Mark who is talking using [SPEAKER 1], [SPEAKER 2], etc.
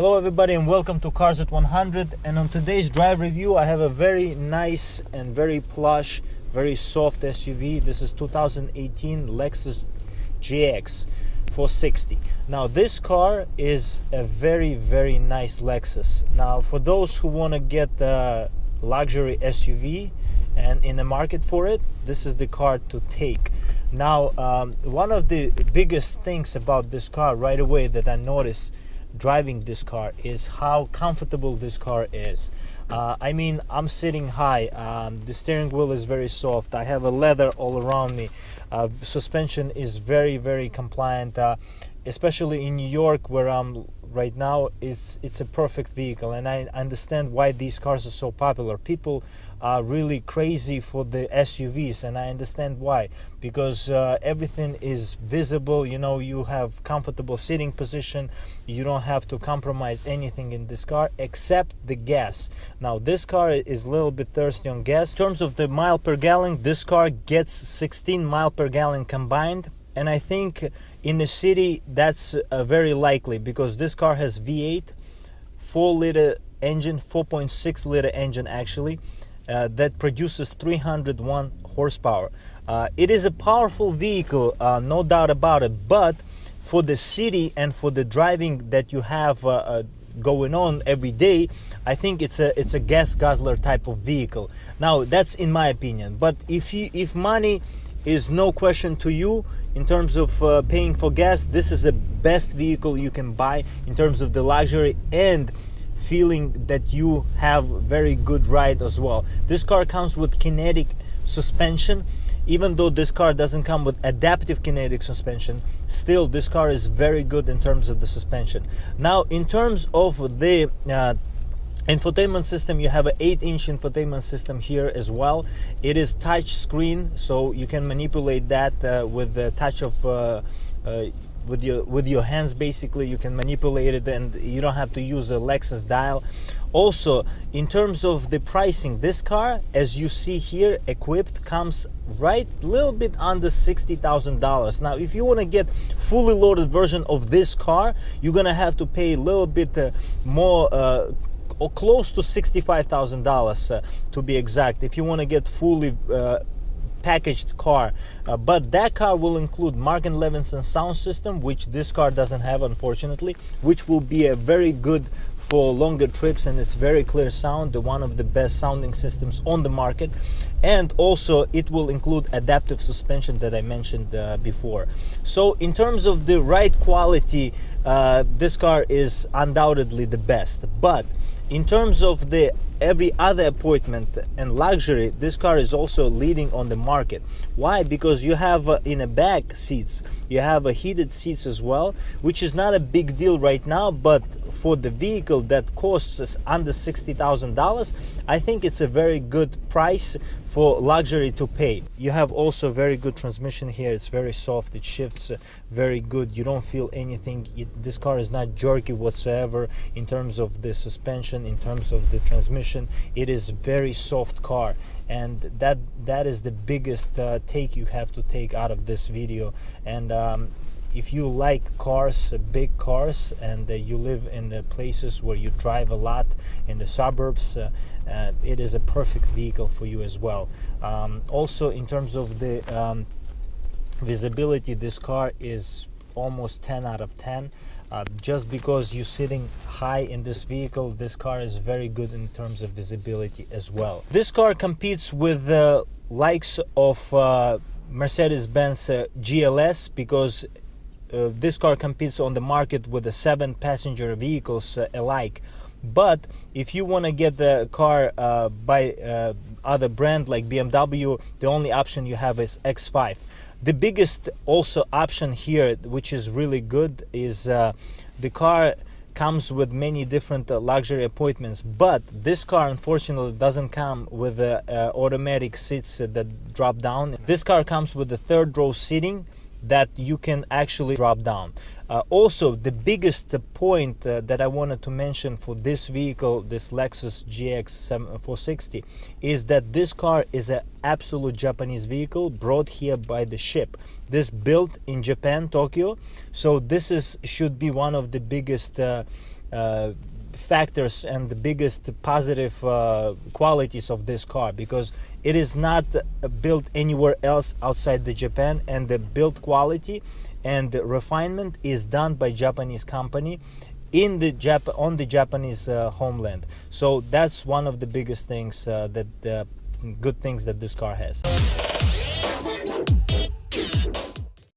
[SPEAKER 1] Hello everybody and welcome to Cars at 100, and on today's drive review I have a very nice and very plush, very soft SUV. This is 2018 Lexus Gx460. Now this car is a very nice Lexus. Now for those who want to get a luxury SUV and in the market for it, this is the car to take. Now one of the biggest things about this car right away that I noticed driving this car is how comfortable this car is. I mean, I'm sitting high, the steering wheel is very soft, I have a leather all around me, suspension is very compliant, especially in New York where I'm right now. It's a perfect vehicle, and I understand why these cars are so popular. People are really crazy for the SUVs, and I understand why, because everything is visible. You know, you have comfortable sitting position, you don't have to compromise anything in this car except the gas. Now this car is a little bit thirsty on gas. In terms of the mile per gallon, this car gets 16 mile per gallon combined, and I think in the city that's very likely, because this car has V8 4-liter engine, 4.6 liter engine actually, that produces 301 horsepower. It is a powerful vehicle, no doubt about it, but for the city and for the driving that you have going on every day, I think it's a gas guzzler type of vehicle. Now that's in my opinion, but if money is no question to you in terms of paying for gas, this is the best vehicle you can buy in terms of the luxury and feeling that you have very good ride as well. This car comes with kinetic suspension. Even though this car doesn't come with adaptive kinetic suspension, still this car is very good in terms of the suspension. Now in terms of the infotainment system, you have an 8-inch infotainment system here as well. It is touch screen, so you can manipulate that with the touch of with your hands. Basically you can manipulate it, and you don't have to use a Lexus dial. Also, in terms of the pricing, this car, as you see here, equipped, comes right a little bit under $60,000. Now if you want to get fully loaded version of this car, you're gonna have to pay a little bit more, or close to $65,000 to be exact, if you want to get fully packaged car. But that car will include Mark & Levinson sound system, which this car doesn't have, unfortunately, which will be a very good for longer trips, and it's very clear sound, one of the best sounding systems on the market. And also it will include adaptive suspension that I mentioned before. So in terms of the ride quality, this car is undoubtedly the best. But in terms of the every other appointment and luxury, this car is also leading on the market. Why? Because you have in the back seats, you have heated seats as well, which is not a big deal right now, but for the vehicle that costs us under $60,000, I think it's a very good price for luxury to pay. You have also very good transmission here. It's very soft, it shifts very good, you don't feel anything. This car is not jerky whatsoever in terms of the suspension, in terms of the transmission. It is very soft car, and that is the biggest take you have to take out of this video. And if you like cars, big cars, and you live in the places where you drive a lot in the suburbs, it is a perfect vehicle for you as well. Also in terms of the visibility, this car is almost 10 out of 10. Just because you're sitting high in this vehicle, this car is very good in terms of visibility as well. This car competes with the likes of Mercedes-Benz GLS, because this car competes on the market with the 7-passenger vehicles alike. But if you want to get the car by other brand like BMW, the only option you have is X5. The biggest also option here, which is really good, is the car comes with many different luxury appointments, but this car unfortunately doesn't come with automatic seats that drop down. This car comes with the 3rd row seating that you can actually drop down. Also, the biggest point that I wanted to mention for this vehicle, this Lexus Gx460, is that this car is an absolute Japanese vehicle brought here by the ship. This built in Japan, Tokyo. So this should be one of the biggest factors and the biggest positive qualities of this car, because it is not built anywhere else outside the Japan, and the build quality and the refinement is done by Japanese company in the on the Japanese homeland. So that's one of the biggest things, that good things that this car has.